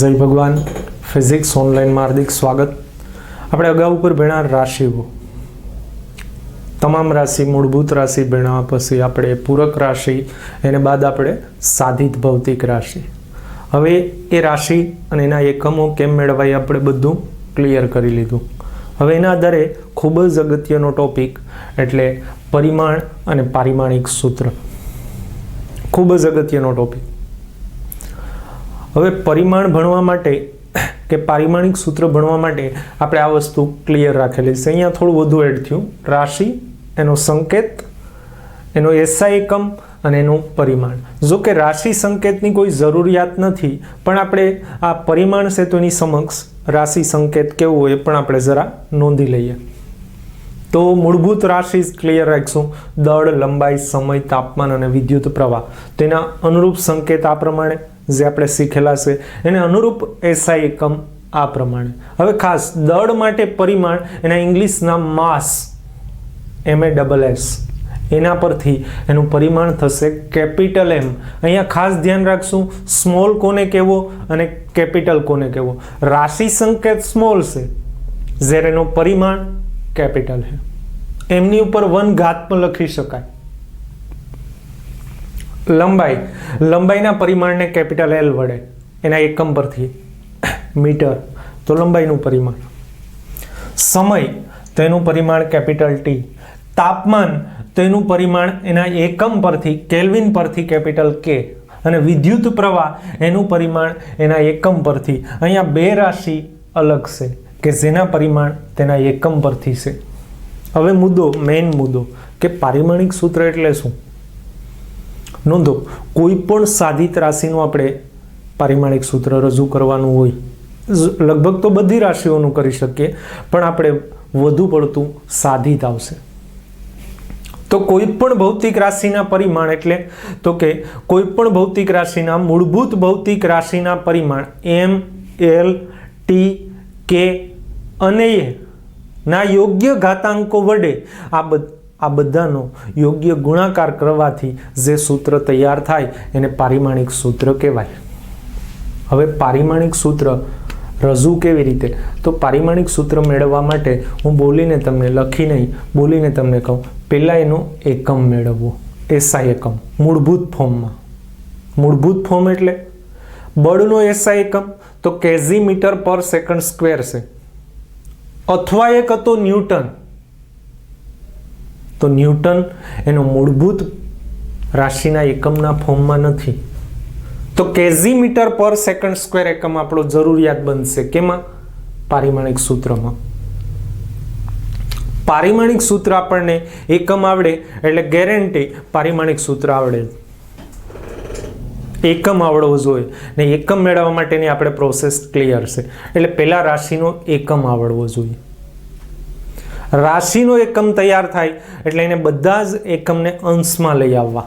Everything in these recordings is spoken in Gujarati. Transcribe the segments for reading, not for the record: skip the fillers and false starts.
जय भगवान फिजिक्स ऑनलाइन में हार्दिक स्वागत। આપણે અગાઉ પર ભણ્યા રાશિઓ, તમામ રાશિ મૂળભૂત રાશિ ભણ્યા પછી આપણે પૂરક રાશિ, એને બાદ આપણે સાધિત ભૌતિક રાશિ. હવે એ રાશિ અને એના એકમો કેમ મેળવાય આપણે બધું ક્લિયર કરી લીધું. હવે એના આધારે ખૂબ જ અગત્યનો ટોપિક એટલે પરિમાણ અને પારિમાણિક સૂત્ર. ખૂબ જ અગત્યનો ટોપિક. હવે પરિમાણ ભણવા માટે કે પારિમાણિક સૂત્ર ભણવા માટે આપણે આ વસ્તુ ક્લિયર રાખેલી છે. અહીંયા થોડું વધુ એડ થયું. રાશિ, એનો સંકેત, એનો એસઆઈ એકમ અને એનું પરિમાણ. જો કે રાશિ સંકેતની કોઈ જરૂરિયાત નથી, પણ આપણે આ પરિમાણ છે તો એની સમક્ષ રાશિ સંકેત કેવું હોય પણ આપણે જરા નોંધી લઈએ. તો મૂળભૂત રાશિ ક્લિયર રાખશું. દળ, લંબાઈ, સમય, તાપમાન અને વિદ્યુત પ્રવાહ. તેના અનુરૂપ સંકેત આ પ્રમાણે જે આપણે શીખેલા છે, એને અનુરૂપ એસઆઈ એકમ આ પ્રમાણે. હવે ખાસ દળ માટે પરિમાણ એના ઇંગ્લિશના માસ, MASS, એના પરથી એનું પરિમાણ થશે કેપિટલ M. અહીંયા ખાસ ધ્યાન રાખશું સ્મોલ કોને કહેવો અને કેપિટલ કોને કહેવો. રાશિ સંકેત સ્મોલ છે જ્યારે એનું પરિમાણ કેપિટલ છે. એમની ઉપર 1 ઘાત પણ લખી શકાય. લંબાઈના પરિમાણને કેપિટલ L વડે, એના એકમ પરથી મીટર, તો લંબાઈનું પરિમાણ. સમય તો એનું પરિમાણ કેપિટલ T. તાપમાન તો એનું પરિમાણ એના એકમ પરથી કેલ્વિન પરથી કેપિટલ K. અને વિદ્યુત પ્રવાહ એનું પરિમાણ એના એકમ પરથી. અહીંયા બે રાશિ અલગ છે કે જેના પરિમાણ તેના એકમ પરથી છે. હવે મેઇન મુદ્દો કે પારિમાણિક સૂત્ર એટલે શું. નોંધો, કોઈ પણ સાધિત રાશિનું આપણે પારિમાણિક સૂત્ર રજૂ કરવાનું હોય, લગભગ તો બધી રાશિઓનું કરી શકીએ, પણ આપણે વધુ પડતું સાધિત આવશે. તો કોઈ પણ ભૌતિક રાશિના પરિમાણ એટલે તો કે કોઈ પણ ભૌતિક રાશિના મૂળભૂત ભૌતિક રાશિના પરિમાણ M, L, T, K અને A ના યોગ્ય ઘાતાંકો વડે આ બધાનો યોગ્ય ગુણાકાર કરવાથી જે સૂત્ર તૈયાર થાય એને પારિમાણિક સૂત્ર કહેવાય. હવે પારિમાણિક સૂત્ર રજૂ કેવી રીતે? તો પારિમાણિક સૂત્ર મેળવવા માટે હું બોલીને તમને, લખી નહીં, બોલીને તમને કહું. પહેલાં એનો એકમ મેળવવો, એસઆઈ એકમ મૂળભૂત ફોર્મમાં. મૂળભૂત ફોર્મ એટલે બળનો એસઆઈ એકમ તો કેજી મીટર પર સેકન્ડ સ્ક્વેર છે, અથવા એક હતો ન્યૂટન. તો ન્યૂટન એનો મૂળભૂત રાશિના એકમના ફોર્મમાં નથી, તો કેજી મીટર પર સેકન્ડ સ્ક્વેર એકમ આપણો જરૂરિયાત બનશે. કેમાં? પારિમાણિક સૂત્રમાં. પારિમાણિક સૂત્ર આપણને એકમ આવડે એટલે ગેરંટી પારિમાણિક સૂત્ર આવડે. એકમ આવડવો જોઈએ ને એકમ મેળવવા માટેની આપણે પ્રોસેસ ક્લિયર છે. એટલે પહેલા રાશિનો એકમ આવડવો જોઈએ. રાશિનો એકમ તૈયાર થાય એટલે એને બધા જ એકમને અંશમાં લઈ આવવા.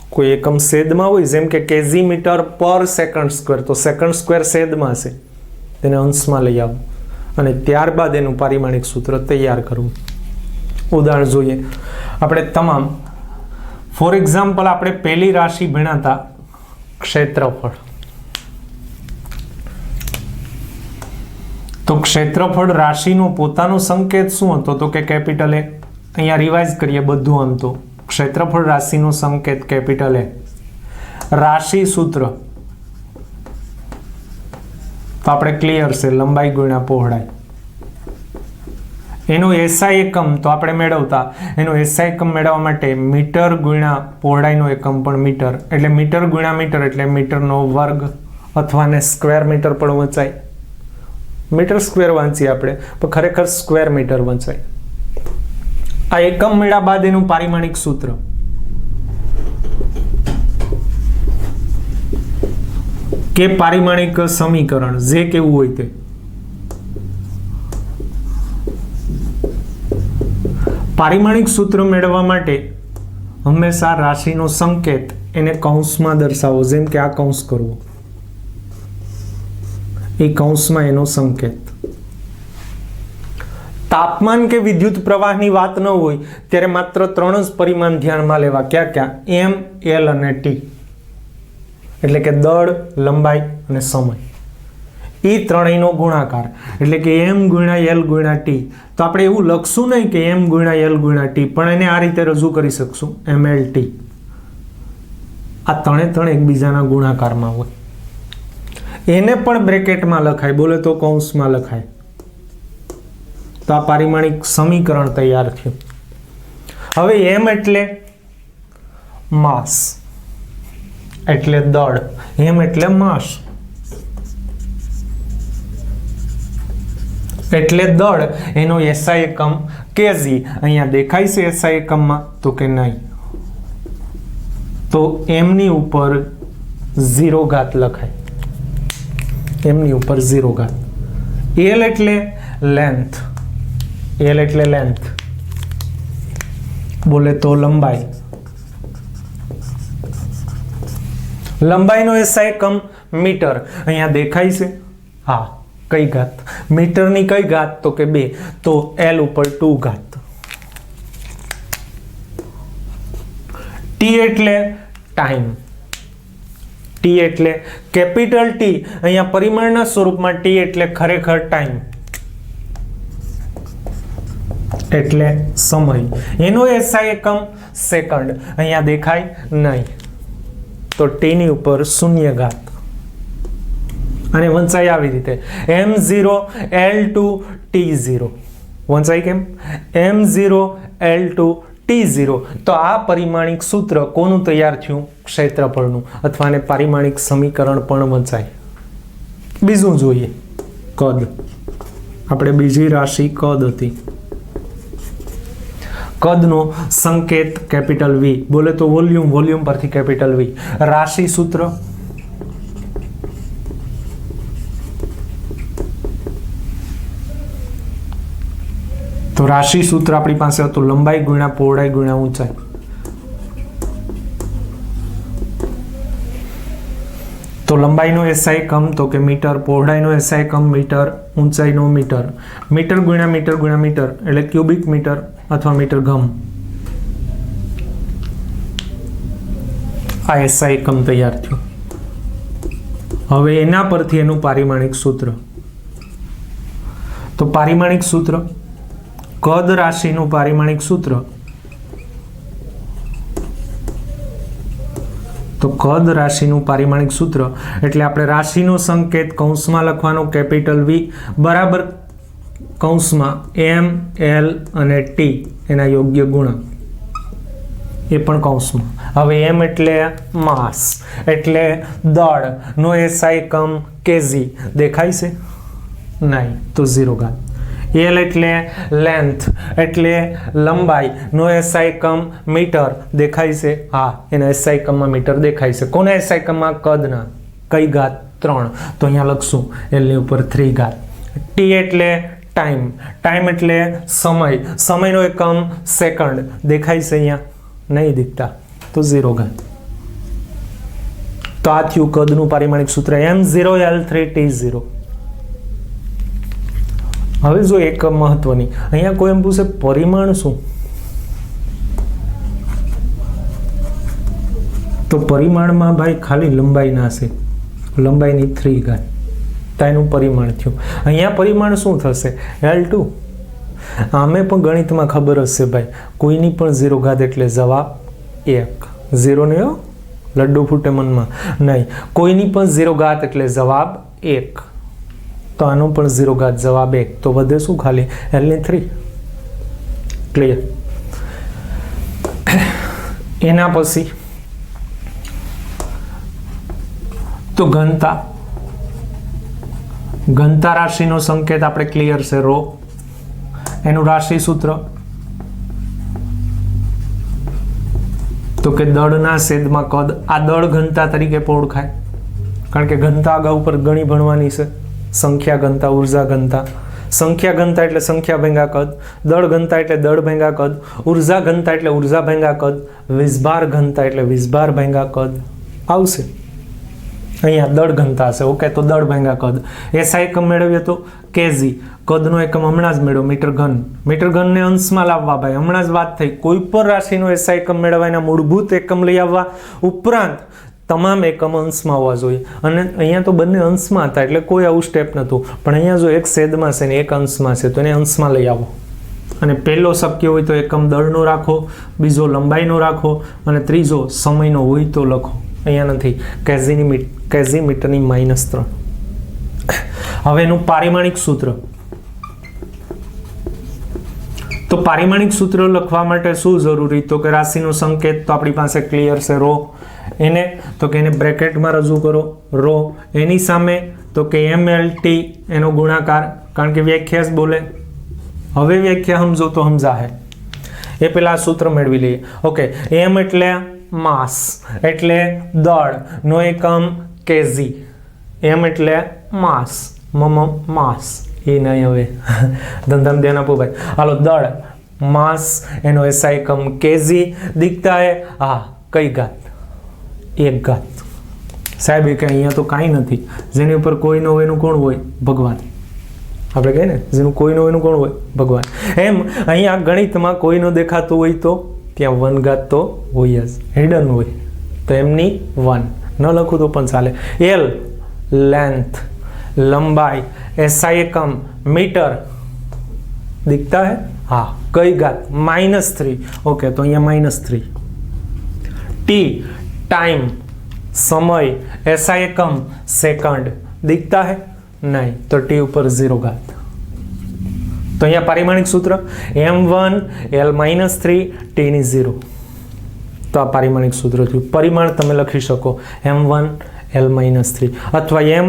કોઈ એકમ છેદમાં હોય, જેમ કે કેજી મીટર પર સેકન્ડ સ્ક્વેર, તો સેકન્ડ સ્ક્વેર છેદમાં છે, તેને અંશમાં લઈ આવવું અને ત્યારબાદ એનું પારિમાણિક સૂત્ર તૈયાર કરવું. ઉદાહરણ જોઈએ આપણે તમામ. ફોર એક્ઝામ્પલ, આપણે પહેલી રાશિ ભણ્યા ક્ષેત્રફળ. તો ક્ષેત્રફળ રાશિનો પોતાનો સંકેત શું હતો? તો કે કેપિટલ A. અહીંયા રિવાઇઝ કરીએ બધું આમ તો. ક્ષેત્રફળ રાશિનો સંકેત કેપિટલ A. રાશિ સૂત્ર તો આપણે ક્લિયર છે, લંબાઈ ગુણ્યા પહોળાઈ. એનો એસઆઈ એકમ તો આપણે મેળવતા, એનો એસઆઈ એકમ મેળવવા માટે મીટર ગુણ્યા પહોળાઈનો એકમ પણ મીટર, એટલે મીટર ગુણ્યા મીટર એટલે મીટરનો વર્ગ, અથવા ને સ્ક્વેર મીટર પણ વંચાય. મીટર સ્ક્વેર વાંચીએ આપણે, પણ ખરેખર સ્ક્વેર મીટર વંચાય. આ એકમ મેળવ્યા બાદ એનું પારિમાણિક સૂત્ર કે પારિમાણિક સમીકરણ, જે કેવું હોય તે. પારિમાણિક સૂત્ર મેળવવા માટે હંમેશા રાશિનો સંકેત એને કૌંસમાં દર્શાવો, જેમ કે આ કૌંસ કરવો, એ કૌંસમાં એનો સંકેત. તાપમાન કે વિદ્યુત પ્રવાહની વાત ન હોય ત્યારે માત્ર 3 જ પરિમાણ ધ્યાનમાં લેવા. ક્યાં? M, L અને T. એટલે કે દળ, લંબાઈ અને સમય. એ ત્રણેયનો ગુણાકાર એટલે કે m ગુણ્યા l ગુણ્યા t. તો આપણે એવું લખશું નહીં કે m ગુણ્યા l ગુણ્યા t, પણ એને આ રીતે રજૂ કરી શકશું mlt. આ ત્રણે એકબીજાના ગુણાકારમાં હોય. એને પણ બ્રેકેટમાં લખાય, બોલે તો કૌંસમાં લખાય. તો આ પારિમાણિક સમીકરણ તૈયાર થયું. હવે m એટલે માસ એટલે દળ, m એટલે માસ એટલે દળ, એનો SI એકમ kg. અહીંયા દેખાય છે SI એકમમાં? તો કે નહીં. તો m ની ઉપર 0 ઘાત લખાય, m ની ઉપર 0 ઘાત. l એટલે લેન્થ, l એટલે લેન્થ, બોલે તો લંબાઈ. લંબાઈનો SI એકમ મીટર. અહીંયા દેખાય છે? હા. કઈ ઘાત? મીટરની કઈ ઘાત? તો કે 2. તો l ઉપર 2 ઘાત. t એટલે ટાઈમ, t એટલે કેપિટલ T. અહીંયા પરિમાણના સ્વરૂપમાં t એટલે ખરેખર ટાઈમ એટલે સમય. એનો SI એકમ સેકન્ડ. અહીંયા દેખાય નહીં. તો t ની ઉપર 0 ઘાત. અને વંચાય આવી રીતે m0 l2 t0. વંચાય કેમ? m0 l2 t0. તો આ પરિમાણિક સૂત્ર કોનું તૈયાર થયું? ક્ષેત્રફળનું. અથવા ને પારિમાણિક સમીકરણ પણ વંચાય. બીજું જોઈએ, કદ. આપણે બીજી રાશિ કદ હતી. કદનો સંકેત કેપિટલ V, બોલે તો વોલ્યુમ, વોલ્યુમ પરથી કેપિટલ V. રાશિ સૂત્ર તો રાશિ સૂત્ર આપણી પાસે હતું લંબાઈ ગુણ્યા પહોળાઈ ગુણ્યા ઊંચાઈ. તો લંબાઈનો SI એકમ તો કે મીટર, પહોળાઈનો SI એકમ મીટર, ઊંચાઈનો મીટર. મીટર ગુણ્યા મીટર ગુણ્યા મીટર એટલે ક્યુબિક મીટર અથવા મીટર ઘન. આ SI એકમ તૈયાર થયો. હવે એના પરથી એનું પારિમાણિક સૂત્ર. તો પારિમાણિક સૂત્ર, કદ રાશિનું પારિમાણિક સૂત્ર. તો કદ રાશિનું પારિમાણિક સૂત્ર એટલે આપણે રાશિનો સંકેત કૌંસમાં લખવાનો કેપિટલ V બરાબર કૌંસમાં m l અને t એના યોગ્ય ગુણક, એ પણ કૌંસમાં. હવે m એટલે માસ એટલે દળ, નો SI એકમ kg. દેખાય છે? નહીં. તો 0 ઘાત. l એટલે લેન્થ એટલે લંબાઈ, નો SI એકમ મીટર. દેખાય છે? હા. એના SI એકમમાં મીટર દેખાય છે. કોના SI એકમમાં? કદના. કઈ ઘાત? 3. તો અહીંયા લખશું l ની ઉપર 3 ઘાત. t એટલે ટાઈમ, ટાઈમ એટલે સમય, સમયનો એકમ સેકન્ડ. દેખાય છે? અહીંયા નહીં દીખતા. તો 0 ઘાત. તો આ થયું કદનું પારિમાણિક સૂત્ર m0 l3 t0. હવે જો એક મહત્વની, અહીંયા કોઈ એમ પૂછે પરિમાણ શું? તો પરિમાણમાં ભાઈ ખાલી લંબાઈ ના છે, લંબાઈની 3 ઘાત. તેનું પરિમાણ થયું. અહીંયા પરિમાણ શું થશે? l2. આમે પણ ગણિતમાં ખબર હશે ભાઈ, કોઈની પણ 0 ઘાત એટલે જવાબ 1. 0 ને લડ્ડુ ફૂટે મનમાં નહીં. કોઈની પણ 0 ઘાત એટલે જવાબ 1. તો આનો પણ 0 ઘાત જવાબ 1. તો વધે શું? ખાલી l ની 3. ક્લિયર? એના પછી તો ઘનતા. ઘનતા રાશિનો સંકેત આપણે ક્લિયર છે ρ. એનું રાશિ સૂત્ર તો કે દળના છેદમાં કદ. આ દળ ઘનતા તરીકે પણ ઓળખાય, કારણ કે ઘનતા અગાઉ પર ઘણી ભણવાની છે. સંખ્યા ઘનતા, ઉર્જા ઘનતા. સંખ્યા ઘનતા એટલે સંખ્યા ભેગા કદ, દળ ઘનતા એટલે દળ ભેગા કદ, ઉર્જા ઘનતા એટલે ઉર્જા ભેગા કદ, વીજભાર ઘનતા એટલે વીજભાર ભેગા કદ આવશે. અહીંયા દળ ઘનતા છે. ઓકે. તો દળ ભેગા કદ. SI એકમ મેળવીએ તો kg. કદનો એકમ હમણાં જ મેળવ્યો મીટર ઘન. મીટર ઘનને અંશમાં લાવવા ભાઈ, હમણાં જ વાત થઈ. કોઈ પણ રાશિનો SI એકમ મેળવવા એના મૂળભૂત એકમ લઈ આવવા, ઉપરાંત તમામ એકમ અંશમાં હોવા જોઈએ, અને અહીંયા તો બંને અંશમાં હતા એટલે કોઈ આવું સ્ટેપ નહોતું, પણ અહીંયા જો એક છેદમાં છે ને એક અંશમાં છે તો એને અંશમાં લઈ આવો, અને પહેલો શક્ય હોય તો એકમ દળનો રાખો, બીજો લંબાઈનો રાખો, અને ત્રીજો સમયનો હોય તો લખો. અહીંયા નથી, કેઝીમીટરની -3. હવે એનું પારિમાણિક સૂત્ર. તો પારિમાણિક સૂત્ર લખવા માટે શું જરૂરી, તો કે રાશિનો સંકેત તો આપણી પાસે ક્લિયર છે રો, એને તો કે એને બ્રેકેટમાં રજૂ કરો રો, એની સામે તો કે MLT એનો ગુણાકાર, કારણ કે વ્યાખ્યા જ બોલે. હવે વ્યાખ્યા સમજો તો સમજાહે, એ પહેલા સૂત્ર મેળવી લઈએ. ઓકે, M એટલે માસ એટલે દળ નો એકમ કેજી, M એટલે માસ, માસ એ નહીં, હવે ધંધામાં ધ્યાન આપો ભાઈ. હાલો, દળ માસ એનો એસઆઈ એકમ કેજી, दिखता है હા કઈ ઘાત, 1 ઘાત. સાહેબ કે અહીંયા તો કાંઈ નથી, જેની ઉપર કોઈ ન હોય એનું કોણ હોય, ભગવાન. આપણે કહીએ ને જેનું કોઈ ન હોય એનું કોણ હોય, ભગવાન. એમ અહીંયા ગણિતમાં કોઈ ન દેખાતું હોય તો ત્યાં 1 ઘાત તો હોય જ, હિડન હોય, તો એમની 1 ન લખું તો પણ ચાલે. L લેન્થ, लंबाई, एसआई एकम मीटर, दिखता है हाँ कई घात -3. ओके, तो यहाँ -3. T टाइम समय, एसआई एकम सेकंड, दिखता है नहीं, तो T ऊपर 0 घात. तो यहाँ पारिमाणिक सूत्र M1 L -3 T ની 0. तो आ पारिमाणिक सूत्र थયું. परिमाण તમે લખી શકો M1 L -3 અથવા M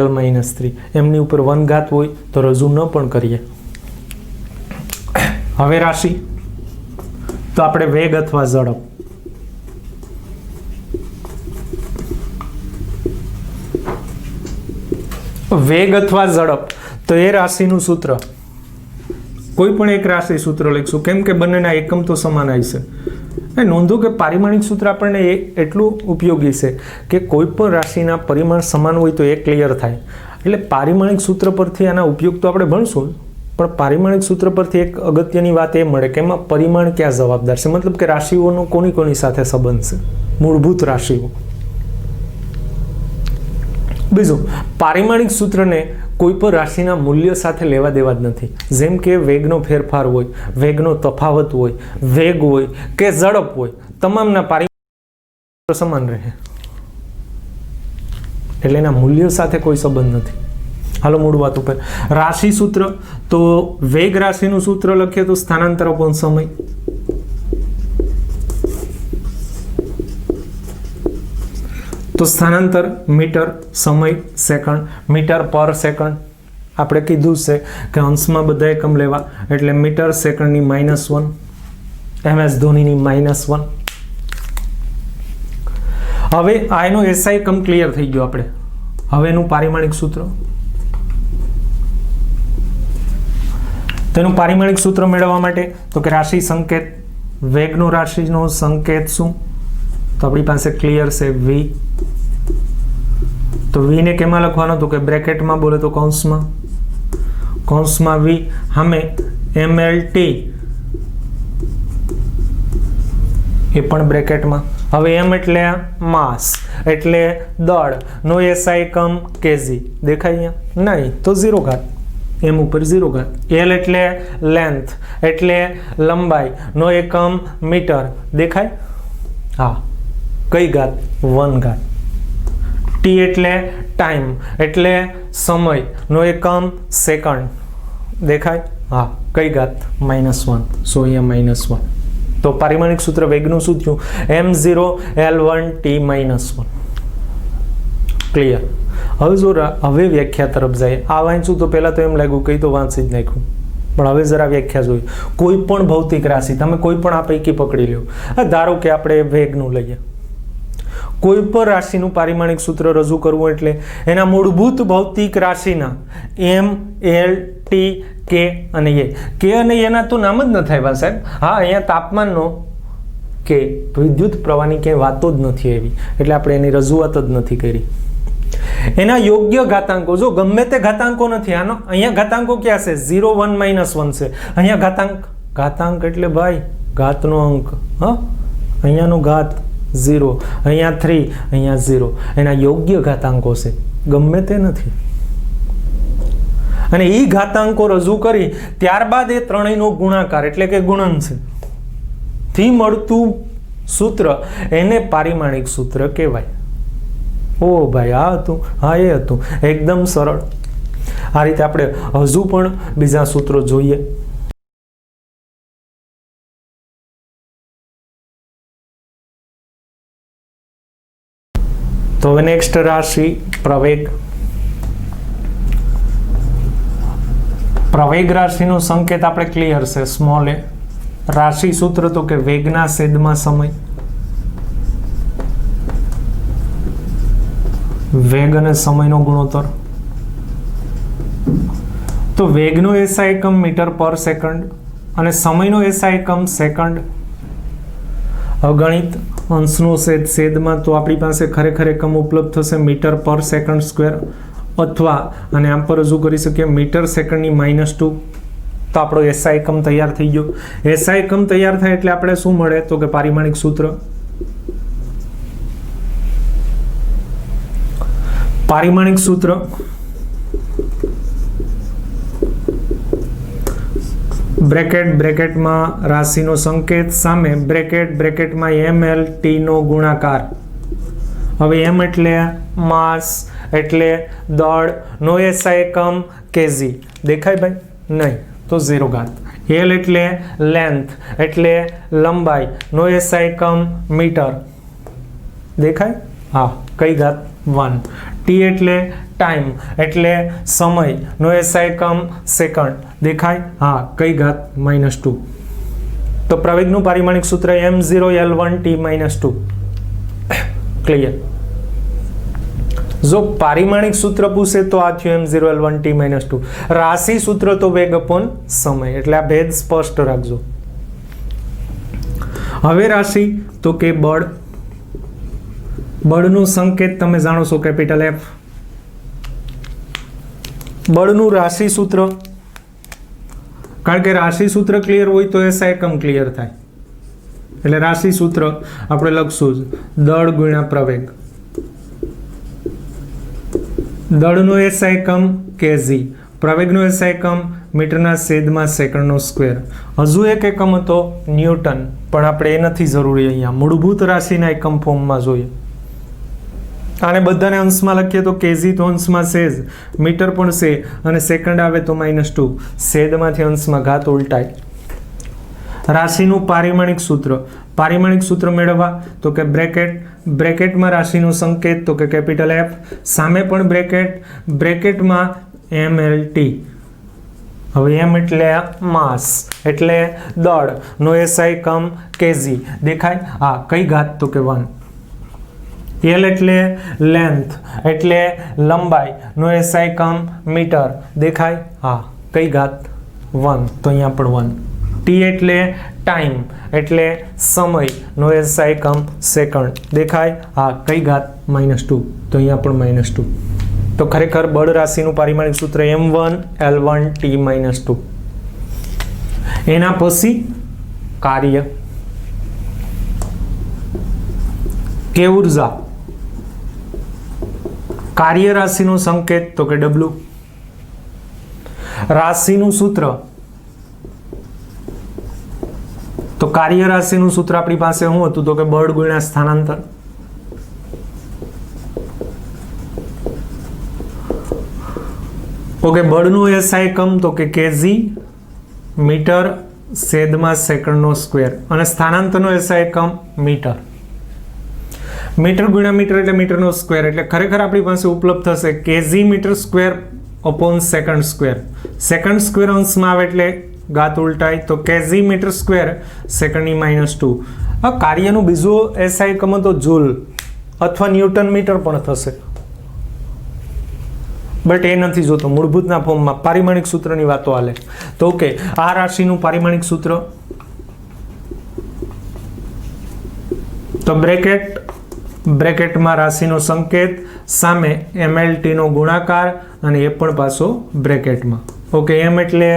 L -3, એમની ઉપર 1 ઘાત હોય તો રજૂ ન પણ કરીએ. હવે રાશિ તો આપણે વેગ અથવા ઝડપ. વેગ અથવા ઝડપ તો એ રાશિનું સૂત્ર, કોઈ પણ એક રાશિ સૂત્ર લખીશું, કેમ કે બંનેના એકમ તો સમાન આવશે. નોંધો કે પારિમાણિક સૂત્ર આપણને એટલું ઉપયોગી છે કે કોઈ પણ રાશિના પરિમાણ સમાન હોય તો એ ક્લિયર થાય. એટલે પારિમાણિક સૂત્ર પરથી આના ઉપયોગ તો આપણે ભણશું, પણ પારિમાણિક સૂત્ર પરથી એક અગત્યની વાત એ મળે કે એમાં પરિમાણ ક્યાં જવાબદાર છે, મતલબ કે રાશિઓનો કોની સાથે સંબંધ છે, મૂળભૂત રાશિઓ. બીજું, પારિમાણિક સૂત્રને કોઈ પણ રાશિના મૂલ્ય સાથે લેવા દેવા જ નથી. જેમ કે વેગનો ફેરફાર હોય, વેગનો તફાવત હોય, વેગ હોય કે ઝડપ હોય, તમામના પારિમાણિક સમાન રહે, એટલે એના મૂલ્ય સાથે કોઈ સંબંધ નથી. હાલો મૂળ વાત ઉપર. રાશિ સૂત્ર તો વેગ રાશિનું સૂત્ર લખીએ તો સ્થાનાંતર અપન સમય. તો સ્થાનાંતર મીટર, સમય સેકન્ડ, મીટર પર સેકન્ડ. આપણે કીધું છે કે અંશમાં બધા એકમ લેવા, એટલે મીટર સેકન્ડની -1, MS ધોનીની -1. હવે આ એનો એસઆઈ એકમ ક્લિયર થઈ ગયો. આપણે હવે એનું પારિમાણિક સૂત્ર, તેનું પારિમાણિક સૂત્ર મેળવવા માટે તો કે રાશિ સંકેત, વેગનો રાશિનો સંકેત શું, તો આપણી પાસે ક્લિયર છે V. તો V ને કેમાં લખવાનો, તો કે બ્રેકેટમાં બોલે તો કૌંસમાં, કૌંસમાં V, સામે MLT એ પણ બ્રેકેટમાં. હવે M એટલે માસ એટલે દળ નો એસઆઈ એકમ કેજી, દેખાય અહીંયા નહીં તો 0 ઘાત, M ઉપર 0 ઘાત. L એટલે લેન્થ એટલે લંબાઈ નો એકમ મીટર, દેખાય હા કઈ ઘાત, 1 ઘાત. T એટલે ટાઈમ એટલે સમય નો એકમ સેકન્ડ, દેખાય હા કઈ ઘાત, -1. સો અહીંયા -1. તો પારિમાણિક સૂત્ર વેગનું શું થયું, M0 L1 T -1. ક્લિયર. હવે જો હવે વ્યાખ્યા તરફ જાય. આ વાંચું તો પહેલાં તો એમ લાગ્યું કંઈ તો વાંચી જ નાખ્યું, પણ હવે જરા વ્યાખ્યા જોઈ. કોઈ પણ ભૌતિક રાશિ, તમે કોઈ પણ આ પૈકી પકડી લો. ધારો કે આપણે વેગનું લઈએ, કોઈ પણ રાશિનું પારિમાણિક સૂત્ર રજૂ કરવું એટલે એના મૂળભૂત ભૌતિક રાશિના M L T K અને એ. K અને એના તો નામ જ ન થાય સાહેબ. હા અહીંયા તાપમાનનો કે વિદ્યુત પ્રવાહની ક્યાંય વાતો જ નથી આવી, એટલે આપણે એની રજૂઆત જ નથી કરી. એના યોગ્ય ઘાતાંકો, જો ગમે તે ઘાતાંકો નથી, આનો અહીંયા ઘાતાંકો ક્યાં છે, 0 1 -1 છે. અહીંયા ઘાતાંક એટલે ભાઈ ઘાતનો અંક, હા અહીંયાનો ઘાત 0, અહીંયા 3, અહીંયા 0. એના યોગ્ય ઘાતાંકો છે, ગમે તે નથી. અને એ ઘાતાંકો રજૂ કરી ત્યારબાદ એ ત્રણેયનો ગુણાકાર એટલે કે ગુણન છે થી મળતું સૂત્ર એને પારિમાણિક સૂત્ર કહેવાય. ઓ ભાઈ, આ હતું, હા એ હતું, એકદમ સરળ. આ રીતે આપણે હજુ પણ બીજા સૂત્રો જોઈએ. તો હવે નેક્સ્ટ રાશિ પ્રવેગ. પ્રવેગ રાશિનો સંકેત આપણે ક્લિયર છે, સ્મોલ એ. રાશિ સૂત્ર તો કે વેગના છેદમાં સમય. વેગ અને સમયનો ગુણોત્તર. તો વેગનો એસઆઈ એકમ મીટર પર સેકન્ડ અને સમયનો એસઆઈ એકમ સેકન્ડ. ગણિત અંશનો છેદ છેદમાં, તો આપણી પાસે ખરેખર એકમ ઉપલબ્ધ થશે મીટર પર સેકન્ડ સ્ક્વેર, અથવા અને આમ પર રજૂ કરી શકીએ મીટર સેકન્ડની -2. તો આપણો એસઆઈ એકમ તૈયાર થઈ ગયો. એસઆઈ એકમ તૈયાર થાય એટલે આપણે શું મળે? તો કે પારિમાણિક સૂત્ર. પારિમાણિક સૂત્ર બ્રેકેટમાં રાશિનો સંકેત સામે બ્રેકેટમાં mLT નો ગુણાકાર. હવે m એટલે માસ એટલે દળ, નો એસઆઈ એકમ kg. દેખાય ભાઈ? નહીં, તો 0 ઘાત. l એટલે લેન્થ એટલે લંબાઈ, નો એસઆઈ એકમ મીટર. દેખાય? હા, કઈ ઘાત? 1. t એટલે ટાઈમ એટલે સમય, નો એસઆઈ એકમ સેકન્ડ. દેખાય? હા, કઈ ઘાત? -2. તો પ્રવેગનું પારિમાણિક સૂત્ર m0l1t -2. ક્લિયર? જો પારિમાણિક સૂત્ર પૂછે તો આ થયું m0l1t -2. રાશિ સૂત્ર તો વેગ અપોન સમય, એટલે આ ભેદ સ્પષ્ટ રાખજો. હવે રાશિ તો કે બળ. બળનું સંકેત તમે જાણો છો, કેપિટલ F. બળનું રાશિ સૂત્ર, કારણ કે રાશિ સૂત્ર ક્લિયર હોય તો એસઆઈ એકમ ક્લિયર થાય. એટલે રાશિ સૂત્ર આપણે લખશું દળ ગુણ્યા પ્રવેગ. દળનો એસઆઈ એકમ kg, પ્રવેગનો એસઆઈ એકમ મીટરના છેદમાં સેકન્ડનો સ્ક્વેર. હજુ એક એકમ હતો ન્યૂટન, પણ આપણે એ નથી જરૂરી, અહીંયા મૂળભૂત રાશિના એકમ ફોર્મમાં જોઈએ. આને બધાને અંશમાં લખીએ તો kg તો અંશમાં છે જ, મીટર પણ છે, અને સેકન્ડ આવે તો -2. છેદમાંથી અંશમાં ઘાત ઉલટાય. રાશિનું પારિમાણિક સૂત્ર. પારિમાણિક સૂત્ર મેળવવા તો કે બ્રેકેટમાં રાશિનો સંકેત તો કે કેપિટલ F, સામે પણ બ્રેકેટમાં mLT. હવે m એટલે માસ એટલે દળ, નો એસઆઈ એકમ kg. દેખાય? હા, કઈ ઘાત? તો કે 1. l એટલે લેન્થ એટલે લંબાઈ, નો એસઆઈ એકમ મીટર. દેખાય? હા, કઈ ઘાત? 1. તો અહીંયા પણ 1. t એટલે ટાઈમ એટલે સમય, નો એસઆઈ એકમ સેકન્ડ. દેખાય? હા, કઈ ઘાત? -2. તો અહીંયા પણ -2. તો ખરેખર બળ રાશિનું પારિમાણિક સૂત્ર m1l1t -2. એના પછી કાર્ય કે ઉર્જા. કાર્ય રાશિનો સંકેત તો કે W. રાશિનું સૂત્ર તો કાર્ય રાશિનું સૂત્ર આપણી પાસે શું હતું? તો કે બળ ગુણ્યા સ્થાનાંતર. ઓકે, બળનું એસઆઈ એકમ તો કે kg મીટર છેદમાં સેકન્ડનો સ્ક્વેર, અને સ્થાનાંતરનો એસઆઈ એકમ મીટર. મીટર ગુણ્યા મીટર એટલે મીટરનો સ્ક્વેર, એટલે ખરેખર આપણી પાસે ઉપલબ્ધ થશે kg metre square upon second square. Second square અંશમાં આવે એટલે ઘાત ઉલટાય, તો kg મીટર સ્ક્વેર સેકન્ડની -2. આ કાર્યનું બીજું એસઆઈ એકમ તો જૂલ અથવા ન્યૂટન મીટર પણ થશે, બટ એ નથી જોતો. મૂળભૂતના ફોર્મમાં પારિમાણિક સૂત્રની વાતો હાલે. તો ઓકે, આ રાશિનું પારિમાણિક સૂત્ર તો બ્રેકેટમાં રાશિનો સંકેત, સામે mLT નો ગુણાકાર, અને એ પણ પાછો બ્રેકેટમાં. ઓકે, m એટલે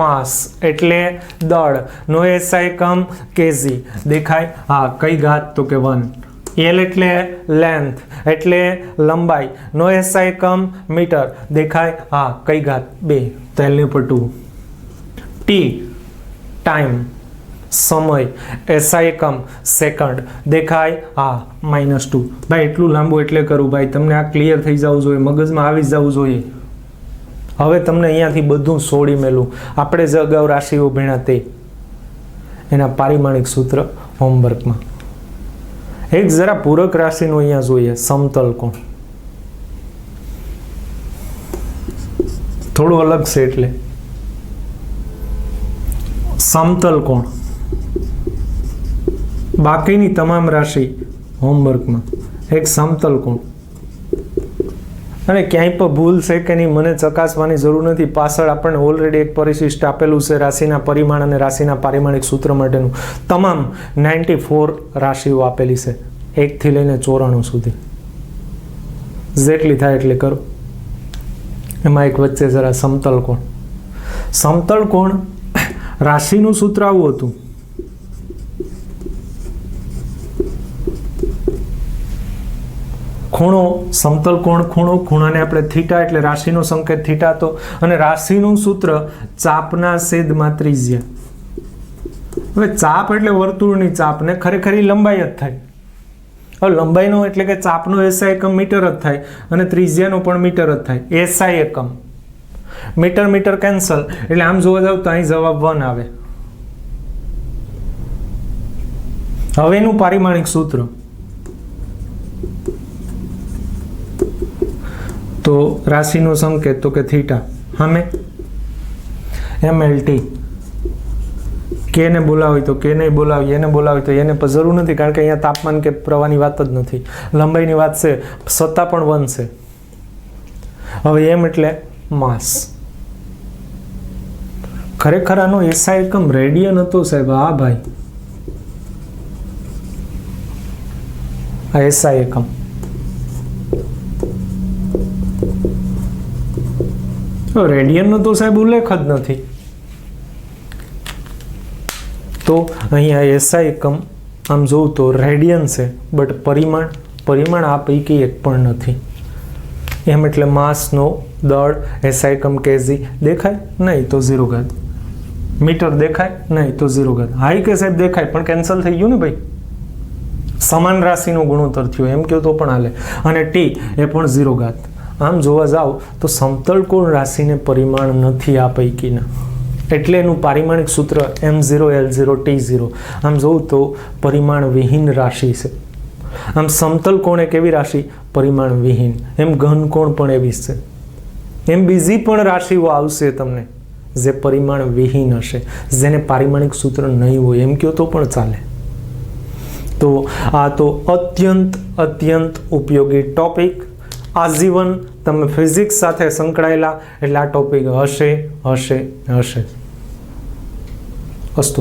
માસ એટલે દળ, નો એસઆઈ એકમ kg. દેખાય? હા, કઈ ઘાત? તો કે 1. એલ એટલે લેન્થ એટલે લંબાઈ, નો એસઆઈ એકમ મીટર, દેખાય હા કઈ ઘાત 2 તો એલ ની ઉપર 2, ટી ટાઈમ સમય, એસઆઈ એકમ સેકન્ડ, દેખાય હા -2. ભાઈ એટલું લાંબુ એટલે કરું ભાઈ, તમને આ ક્લિયર થઈ જવું જોઈએ, મગજમાં આવી જવું જોઈએ. હવે તમને અહીંયાથી બધું છોડી મેલું, આપણે જે અગાઉ રાશિઓ ભણ્યા તે એના પારિમાણિક સૂત્ર હોમવર્કમાં. એક જરા પૂરક રાશિનું અહીંયા જોઈએ, સમતલ કોણ. થોડું અલગ છે એટલે સમતલ કોણ. બાકીની તમામ રાશિ હોમવર્કમાં, એક સમતલ કોણ. અને ક્યાંય પણ ભૂલ છે કે નહીં મને ચકાસવાની જરૂર નથી, પાછળ આપણને ઓલરેડી એક પરિશિષ્ટ આપેલું છે રાશિના પરિમાણ અને રાશિના પારિમાણિક સૂત્ર માટેનું. તમામ 94 રાશિઓ આપેલી છે, 1 થી લઈને 94 સુધી. જેટલી થાય એટલી કરો. એમાં એક વચ્ચે જરા સમતલ કોણ. સમતલ કોણ રાશિનું સૂત્ર આવું હતું, ખૂણો સમતલ કોણ ખૂણો, ખૂણાને આપણે થીટા એટલે રાશિનો સંકેત થીટા હતો, અને રાશિનું સૂત્ર ચાપના છેદમાં ત્રિજ્યા. હવે ચાપ એટલે વર્તુળની ચાપ ને ખરેખર લંબાઈ જ થાય. હવે લંબાઈનો એટલે કે ચાપનો એસઆઈ એકમ મીટર જ થાય અને ત્રિજ્યાનો પણ મીટર જ થાય. એસઆઈ એકમ મીટર મીટર કેન્સલ એટલે આમ જોવા જાવ તો અહીં જવાબ 1 આવે. હવેનું પારિમાણિક સૂત્ર તો રાશિનો સંકેત તો કે થીટા સામે MLT. કે ને બોલાવી તો કે નહીં બોલાવી, એને બોલાવી તો એને પણ જરૂર નથી, કારણ કે અહીંયા તાપમાન કે પ્રવાહની વાત જ નથી, લંબાઈની વાત છે, છતાં પણ 1 છે. હવે એમ એટલે માસ. ખરેખર આનો એસઆઈ એકમ રેડિયન હતો સાહેબ. હા ભાઈ, આ એસઆઈ એકમ. રેડિયનનો તો સાહેબ ઉલ્લેખ જ નથી. તો અહીંયા એસઆઈ એકમ આમ જોઉં તો રેડિયન છે, બટ પરિમાણ આ પૈકી એક પણ નથી. એમ એટલે માસનો દળ એસઆઈ એકમ કેજી દેખાય નહીં તો 0 ઘાત, મીટર દેખાય નહીં તો 0 ઘાત. હાઈ કે સાહેબ દેખાય પણ કેન્સલ થઈ ગયું ને ભાઈ, સમાન રાશિનો ગુણોત્તર થયો એમ કહો તો પણ હાલે. અને ટી એ પણ 0 ઘાત. આમ જોવા જાવ તો સમતલ કોણ રાશિને પરિમાણ નથી આ પૈકીના, એટલે એનું પારિમાણિક સૂત્ર M0 L0 T0. આમ જોઉં તો પરિમાણ વિહીન રાશિ છે. આમ સમતલ કોણ એક એવી રાશિ પરિમાણ વિહીન, એમ ઘન કોણ પણ એવી છે, એમ બીજી પણ રાશિઓ આવશે તમને જે પરિમાણ વિહીન હશે, જેને પારિમાણિક સૂત્ર નહીં હોય એમ કહો તો પણ ચાલે. તો આ તો અત્યંત ઉપયોગી ટોપિક. આજીવન તમે ફિઝિક્સ સાથે સંકળાયેલા એટલે આ ટોપિક હશે. અસ્તુ.